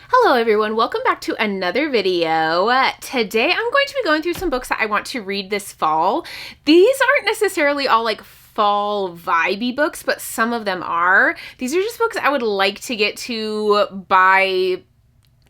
Hello everyone, welcome back to another video. Today I'm going to be going through some books that I want to read this fall. These aren't necessarily all like fall vibey books, but some of them are. These are just books I would like to get to by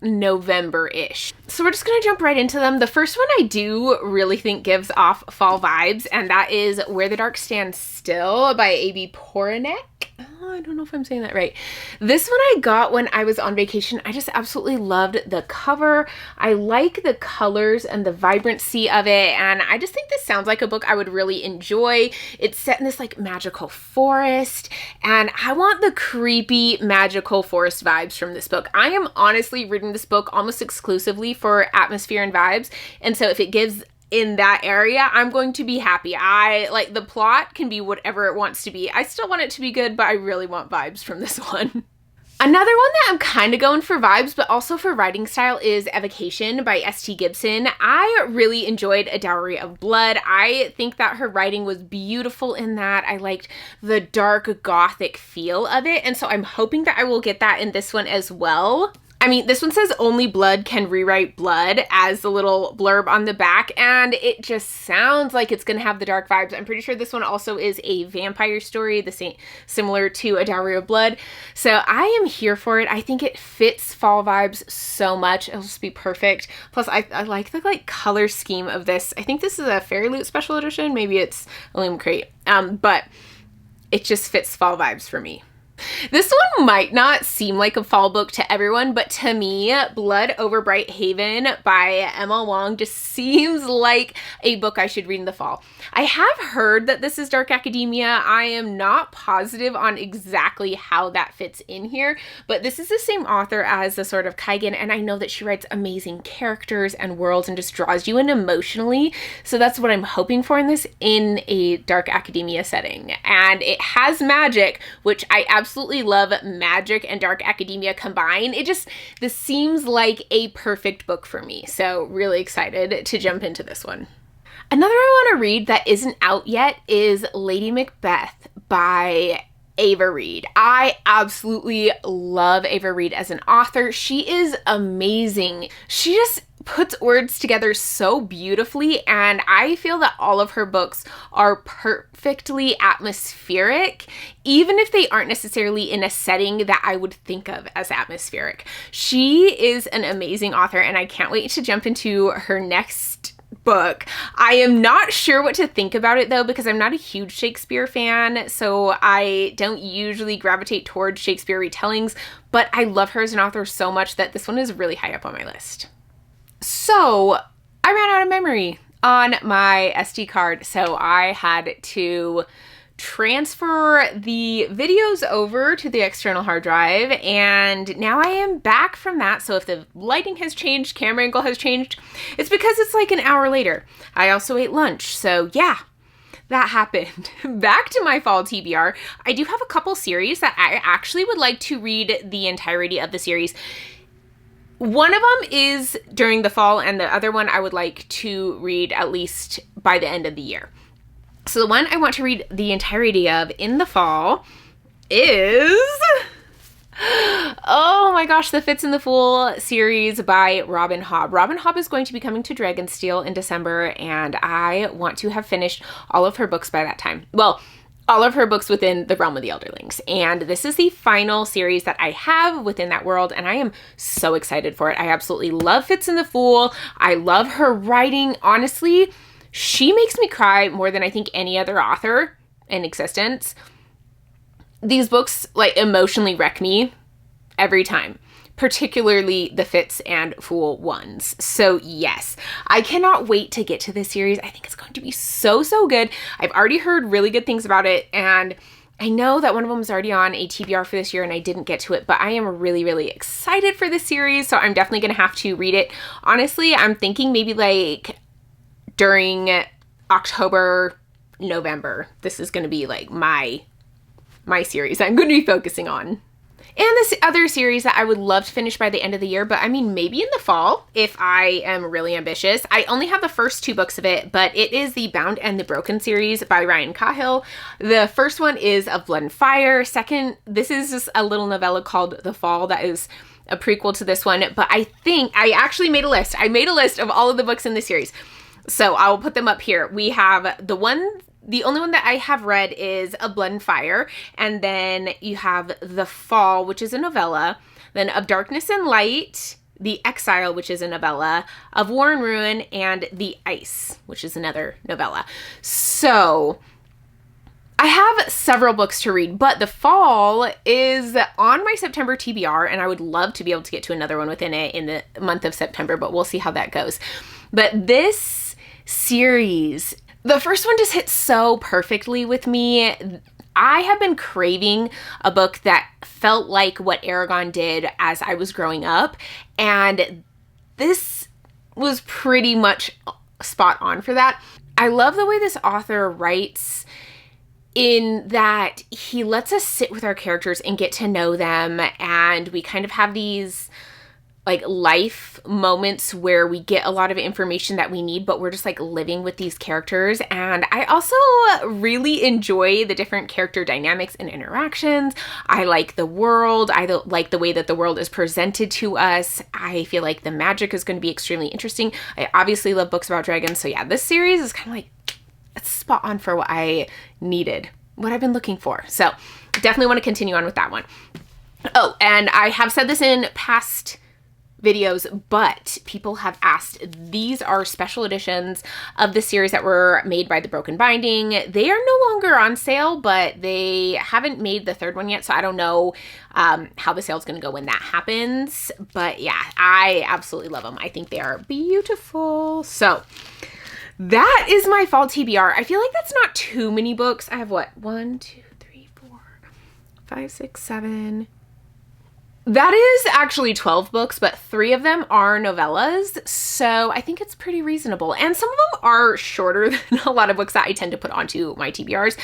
November-ish. So we're just gonna jump right into them. The first one I do really think gives off fall vibes, and that is Where the Dark Stands Still by A.B. Poranek. Oh, I don't know if I'm saying that right. This one I got when I was on vacation. I just absolutely loved the cover. I like the colors and the vibrancy of it, and I just think this sounds like a book I would really enjoy. It's set in this like magical forest, and I want the creepy magical forest vibes from this book. I am honestly reading this book almost exclusively for atmosphere and vibes, and so if it gives in that area, I'm going to be happy. I like the plot can be whatever it wants to be. I still want it to be good, but I really want vibes from this one. Another one that I'm kind of going for vibes, but also for writing style is Evocation by S.T. Gibson. I really enjoyed A Dowry of Blood. I think that her writing was beautiful in that. I liked the dark gothic feel of it, and so I'm hoping that I will get that in this one as well. I mean, this one says only blood can rewrite blood as the little blurb on the back, and it just sounds like it's going to have the dark vibes. I'm pretty sure this one also is a vampire story, the same, similar to A Dowry of Blood. So I am here for it. I think it fits fall vibes so much. It'll just be perfect. Plus, I like the color scheme of this. I think this is a Fairy Loot special edition. Maybe it's Aluminum Crate, but it just fits fall vibes for me. This one might not seem like a fall book to everyone, but to me, Blood Over Bright Haven by Emma Wong just seems like a book I should read in the fall. I have heard that this is dark academia. I am not positive on exactly how that fits in here, but this is the same author as The Sword of Kaigen, and I know that she writes amazing characters and worlds and just draws you in emotionally, so that's what I'm hoping for in this, in a dark academia setting. And it has magic, which I absolutely love. Magic and dark academia combined. This seems like a perfect book for me. So really excited to jump into this one. Another I want to read that isn't out yet is Lady Macbeth by Ava Reid. I absolutely love Ava Reid as an author. She is amazing. She just puts words together so beautifully, and I feel that all of her books are perfectly atmospheric, even if they aren't necessarily in a setting that I would think of as atmospheric. She is an amazing author, and I can't wait to jump into her next book. I am not sure what to think about it though, because I'm not a huge Shakespeare fan, so I don't usually gravitate towards Shakespeare retellings, but I love her as an author so much that this one is really high up on my list. So I ran out of memory on my SD card, so I had to transfer the videos over to the external hard drive, and now I am back from that. So if the lighting has changed, camera angle has changed, it's because it's like an hour later. I also ate lunch, so yeah, that happened. Back to my fall TBR. I do have a couple series that I actually would like to read the entirety of the series. One of them is during the fall, and the other one I would like to read at least by the end of the year. So the one I want to read the entirety of in the fall is, oh my gosh, the Fitz and the Fool series by Robin Hobb. Robin Hobb is going to be coming to Dragonsteel in December, and I want to have finished all of her books by that time. Well, all of her books within the realm of the Elderlings. And this is the final series that I have within that world, and I am so excited for it. I absolutely love Fitz and the Fool. I love her writing. Honestly, she makes me cry more than I think any other author in existence. These books like emotionally wreck me every time, particularly the Fitz and Fool ones. So yes, I cannot wait to get to this series. I think it's going to be so good. I've already heard really good things about it, and I know that one of them is already on a TBR for this year and I didn't get to it, but I am really excited for this series, so I'm definitely going to have to read it. Honestly, I'm thinking maybe like during October, November. This is going to be like my series I'm going to be focusing on. And this other series that I would love to finish by the end of the year, but I mean, maybe in the fall if I am really ambitious. I only have the first two books of it, but it is the Bound and the Broken series by Ryan Cahill. The first one is Of Blood and Fire. Second, this is just a little novella called The Fall that is a prequel to this one, but I think I actually made a list. I made a list of all of the books in the series. So I will put them up here. We have the only one that I have read is A Blood and Fire. And then you have The Fall, which is a novella. Then Of Darkness and Light, The Exile, which is a novella, Of War and Ruin, and The Ice, which is another novella. So I have several books to read, but The Fall is on my September TBR, and I would love to be able to get to another one within it in the month of September, but we'll see how that goes. But this series, the first one just hit so perfectly with me. I have been craving a book that felt like what Aragon did as I was growing up, and this was pretty much spot on for that. I love the way this author writes, in that he lets us sit with our characters and get to know them, and we kind of have these like life moments where we get a lot of information that we need, but we're just like living with these characters. And I also really enjoy the different character dynamics and interactions. I like the world. I like the way that the world is presented to us. I feel like the magic is going to be extremely interesting. I obviously love books about dragons. So yeah, this series is kind of like, it's spot on for what I needed, what I've been looking for. So definitely want to continue on with that one. Oh, and I have said this in past videos, but people have asked, these are special editions of the series that were made by The Broken Binding. They are no longer on sale, but they haven't made the third one yet, so I don't know how the sale is going to go when that happens. But yeah, I absolutely love them. I think they are beautiful. So that is my fall TBR. I feel like that's not too many books. I have what? 1, 2, 3, 4, 5, 6, 7. That is actually 12 books, but 3 of them are novellas. So I think it's pretty reasonable. And some of them are shorter than a lot of books that I tend to put onto my TBRs.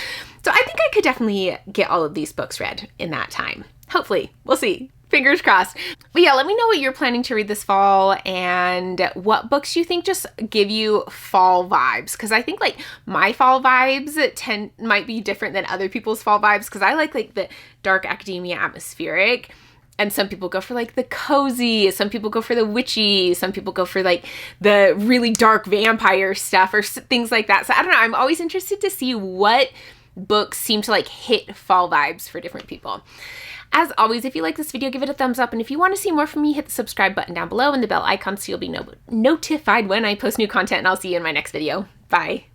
So I think I could definitely get all of these books read in that time. Hopefully. We'll see. Fingers crossed. But yeah, let me know what you're planning to read this fall and what books you think just give you fall vibes. Because I think like my fall vibes might be different than other people's fall vibes, because I like the dark academia atmospheric. And some people go for like the cozy, some people go for the witchy, some people go for like the really dark vampire stuff or things like that. So I don't know. I'm always interested to see what books seem to like hit fall vibes for different people. As always, if you like this video, give it a thumbs up. And if you want to see more from me, hit the subscribe button down below and the bell icon so you'll be notified when I post new content. And I'll see you in my next video. Bye.